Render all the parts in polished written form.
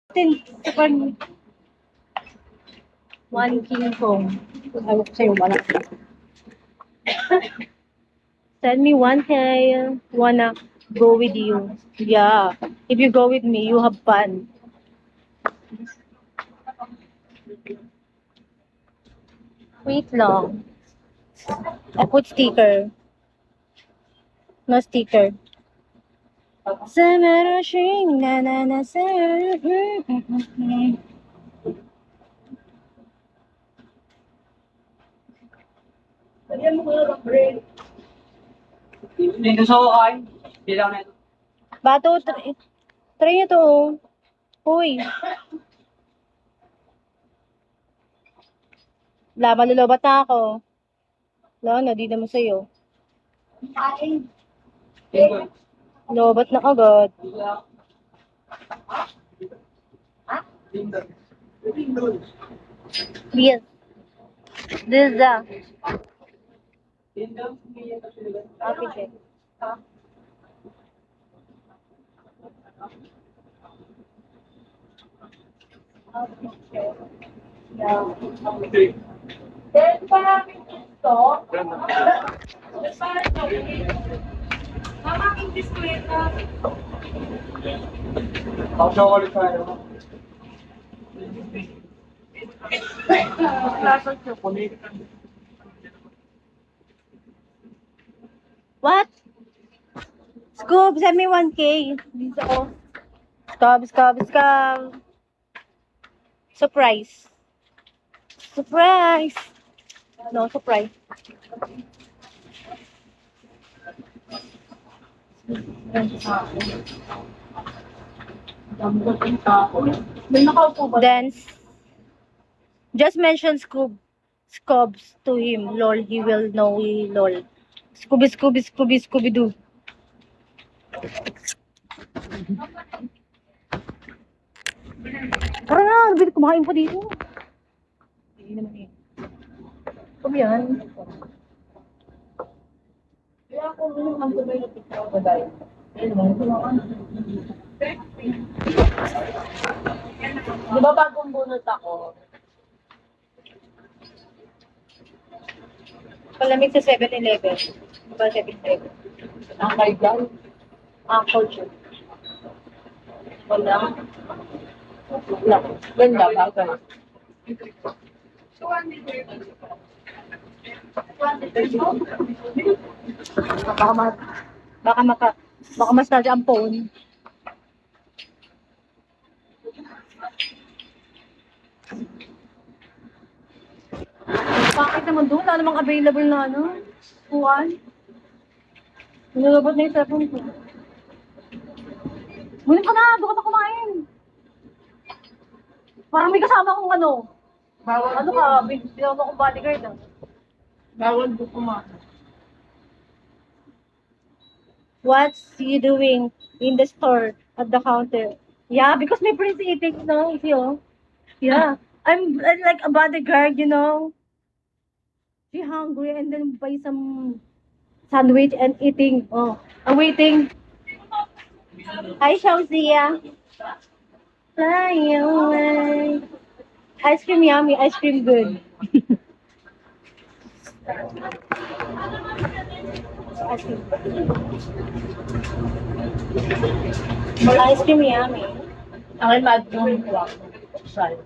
Japan, one King Kong. Ayaw ko sa'yo, wala. Send me 1K. Wanna go with you. Yeah. If you go with me, you have fun. Wait long. I put sticker. No sticker. Summer shing na na na summer. Dito sa ukay. Bilang na ito. Bato, try nyo to. Uy. Malulubat na ako. Wala na, di naman sa'yo. Lobat na agad. Yes. This is the happy check. Then, parang gusto. Parang mama, aking diskweta. Ako siya ulit tayo. What? Scoob, send me 1K. Dito ako. Scoob. Surprise. Surprise. No, surprise. May nakaupo ba? Dance. Just mention Scoobs to him. Lol, he will know lol. Scooby-Doo. Tara na, bilit kumain pa dito. Hindi naman eh. Kami yan. Kaya ako ang sabay na picture ko dahil. Di ba bagong bunot ako? Palamig sa 7-Eleven. Di ba 7-Eleven? Ang kaigan. Culture. Wala. Wala. Ganda, bagay. Baka mas nasa ang phone. Bakit naman doon? Wala namang available na ano? Kuhan? Nilabot na yung cellphone ko. Munin ka na! Doon ka na kumain! Parang may kasama akong ano. Bawal Ano ka? Binawa akong bodyguard ah. Bawal po kumain. What's you doing in the store at the counter? Yeah, because my prince eating, no? See, oh. Yeah. I'm like a bodyguard, you know. She hungry and then buy some sandwich and eating. Oh, I'm waiting. Hi, Shausia. Fly away. Ice cream yummy, ice cream good. Ice cream. Ice cream yummy. Ang mad mo yung kuwak. Sal.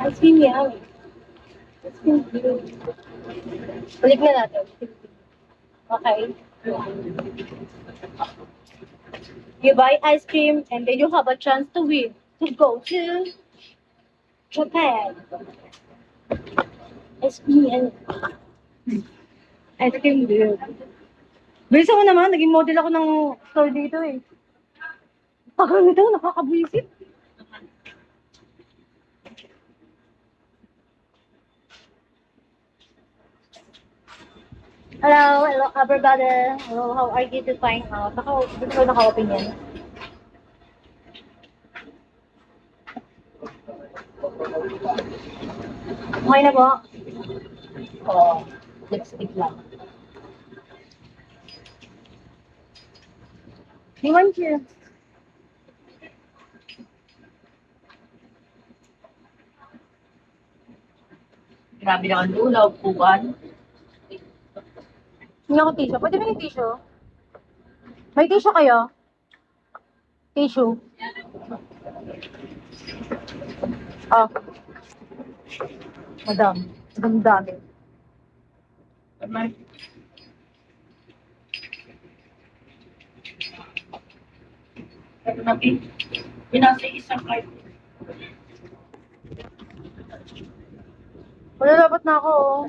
Ice cream yummy. Ice cream good. Balik na natin. Okay. You buy ice cream and then you have a chance to win. To go to Japan. Ice cream and ice cream good. Bilisan mo naman, naging model ako ng store dito eh. Tagal nito, nakakabwisit. Hello, everybody. Hello, how are you to find out? Dito ko naka-open yan. Okay na po. Oo. Lipstick lang. Iwan siya. Grabe naman lulaw, upuan. Hindi ako tissue. Pwede ba yung tissue? May tissue kayo? Tissue. Ah. Madam. Ang dami. Ito na, pinasa isang card. Wala dapat na ako. Oh.